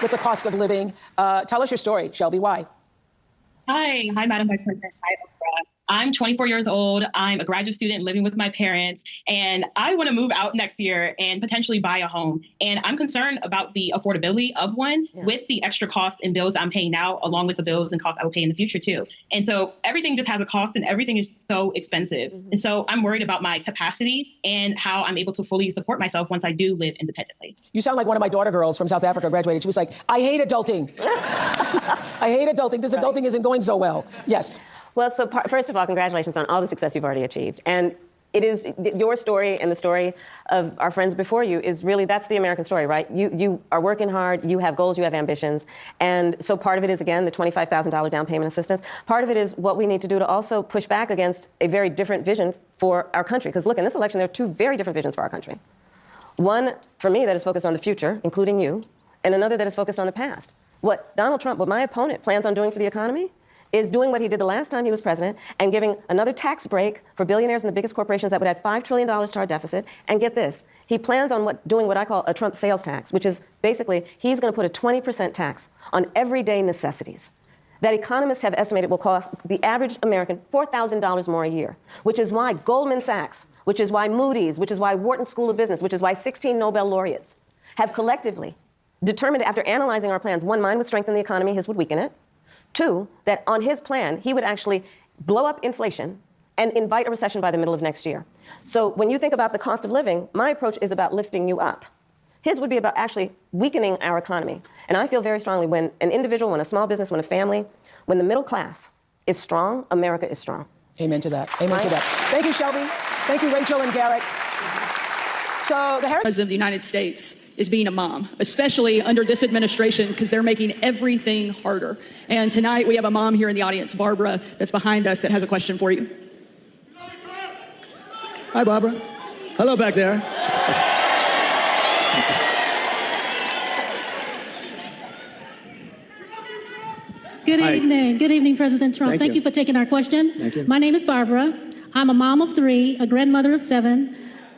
with the cost of living. Tell us your story, Shelby. Why? Hi, Madam Vice President. Hi, Oprah. I'm 24 years old. I'm a graduate student living with my parents, and I want to move out next year and potentially buy a home. And I'm concerned about the affordability of one with the extra costs and bills I'm paying now, along with the bills and costs I will pay in the future too. And so everything just has a cost and everything is so expensive. And so I'm worried about my capacity and how I'm able to fully support myself once I do live independently. You sound like one of my daughter girls from South Africa graduated. She was like, I hate adulting. I hate adulting. This adulting isn't going so well. Yes. Well, so first of all, congratulations on all the success you've already achieved. And it is your story and the story of our friends before you is really, that's the American story, right? You are working hard, you have goals, you have ambitions. And so part of it is, again, the $25,000 down payment assistance. Part of it is what we need to do to also push back against a very different vision for our country. Because look, in this election, there are two very different visions for our country. One, for me, that is focused on the future, including you, and another that is focused on the past. What Donald Trump, what my opponent plans on doing for the economy is doing what he did the last time he was president and giving another tax break for billionaires and the biggest corporations that would add $5 trillion to our deficit. And get this, he plans on doing what I call a Trump sales tax, which is basically he's going to put a 20% tax on everyday necessities that economists have estimated will cost the average American $4,000 more a year, which is why Goldman Sachs, which is why Moody's, which is why Wharton School of Business, which is why 16 Nobel laureates have collectively determined, after analyzing our plans, one, mine would strengthen the economy, his would weaken it. Two, that on his plan, he would actually blow up inflation and invite a recession by the middle of next year. So when you think about the cost of living, my approach is about lifting you up. His would be about actually weakening our economy. And I feel very strongly when an individual, when a small business, when a family, when the middle class is strong, America is strong. Amen to that. Amen to that. Thank you, Shelby. Thank you, Rachel and Garrett. So the President of the United States is being a mom, especially under this administration, because they're making everything harder. And tonight we have a mom here in the audience, Barbara, that's behind us, that has a question for you. Hi, Barbara. Hello back there. Good evening. Good evening, President Trump. Thank you for taking our question. Thank you. My name is Barbara. I'm a mom of 3, a grandmother of 7,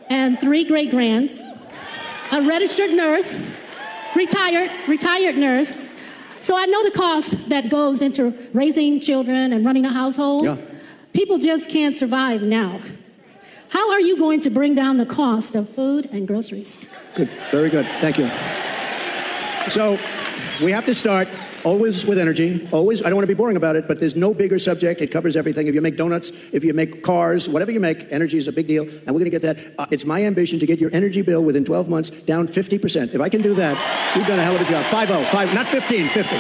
and 3 great-grands. A registered nurse, retired nurse. So I know the cost that goes into raising children and running a household. Yeah. People just can't survive now. How are you going to bring down the cost of food and groceries? Good. Very good. Thank you. So we have to start always with energy. Always. I don't want to be boring about it, but there's no bigger subject. It covers everything. If you make donuts, if you make cars, whatever you make, energy is a big deal. And we're going to get that. It's my ambition to get your energy bill within 12 months down 50%. If I can do that, we've done a hell of a job. 5-0, not 15, 50.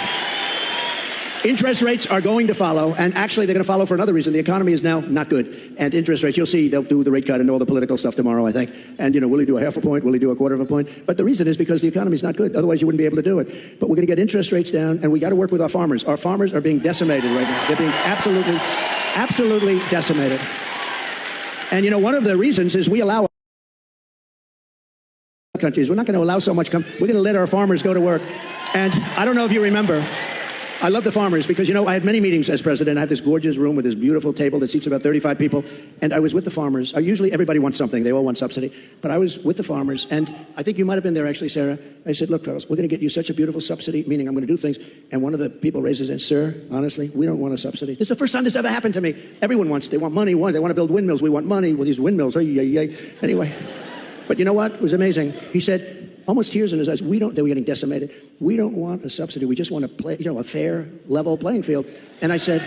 Interest rates are going to follow, and actually they're going to follow for another reason. The economy is now not good. And interest rates, you'll see they'll do the rate cut and all the political stuff tomorrow, I think. And, will he do a 0.5 point? Will he do a 1/4 point? But the reason is because the economy is not good. Otherwise, you wouldn't be able to do it. But we're going to get interest rates down, and we got to work with our farmers. Our farmers are being decimated right now. They're being absolutely decimated. And, one of the reasons is we allow countries. We're not going to allow so much. We're going to let our farmers go to work. And I don't know if you remember, I love the farmers because, I had many meetings as president. I have this gorgeous room with this beautiful table that seats about 35 people. And I was with the farmers. Usually everybody wants something. They all want subsidy. But I was with the farmers. And I think you might have been there, actually, Sarah. I said, look, fellas, we're going to get you such a beautiful subsidy, meaning I'm going to do things. And one of the people raises his hand, sir, honestly, we don't want a subsidy. This is the first time this ever happened to me. Everyone wants, they want money. They want to build windmills. We want money. Well, these windmills, anyway. But you know what? It was amazing. He said, almost tears in his eyes, they were getting decimated. We don't want a subsidy. We just want to play, a fair, level playing field. And I said,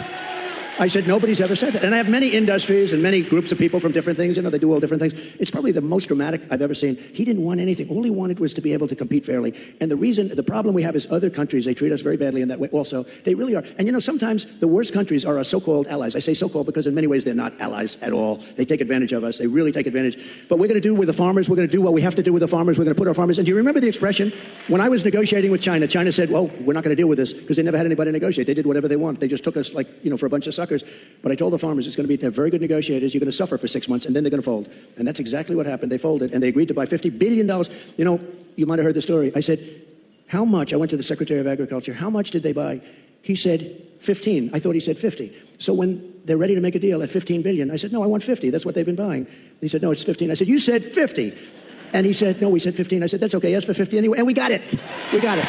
nobody's ever said that. And I have many industries and many groups of people from different things. They do all different things. It's probably the most dramatic I've ever seen. He didn't want anything. All he wanted was to be able to compete fairly. And the problem we have is other countries, they treat us very badly in that way also. They really are. And sometimes the worst countries are our so-called allies. I say so-called because in many ways they're not allies at all. They take advantage of us. They really take advantage. But we're going to do with the farmers. We're going to do what we have to do with the farmers. We're going to put our farmers. And do you remember the expression? When I was negotiating with China, China said, well, we're not going to deal with this because they never had anybody negotiate. They did whatever they want. They just took us for a bunch of suckers. But I told the farmers it's going to be, they're very good negotiators. You're going to suffer for 6 months, and then they're going to fold. And that's exactly what happened. They folded, and they agreed to buy $50 billion. You might have heard the story. I said, how much? I went to the Secretary of Agriculture. How much did they buy? He said 15. I thought he said 50. So when they're ready to make a deal at 15 billion, I said, no, I want 50. That's what they've been buying. He said, no, it's 15. I said, you said 50. And he said, no, we said 15. I said, that's okay. Ask for 50 anyway. And we got it. We got it.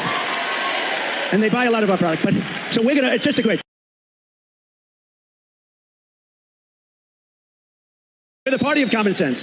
And they buy a lot of our product. But so we're going to, it's just a great. We're the party of common sense.